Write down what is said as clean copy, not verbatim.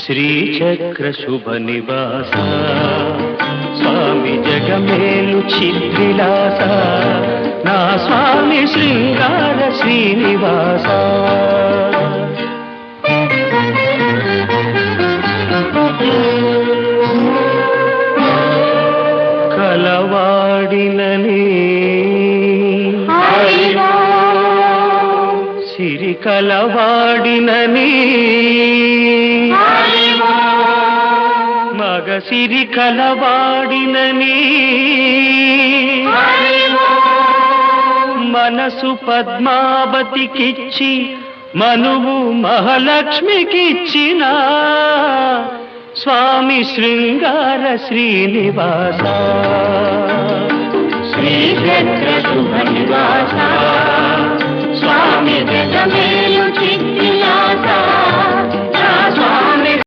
శ్రీచక్ర శుభ నివాస స్వామి జగమేలు చిద్విలాస నా స్వామి శృంగార శ్రీనివాస కలవాడినని సిరి కలవాడినని మగ సిరి కలవాడినని మనసు పద్మావతికిచ్చి మనువు మహాలక్ష్మికిచ్చిన స్వామి శృంగార శ్రీనివాస శ్రీచక్ర శుభ నివాస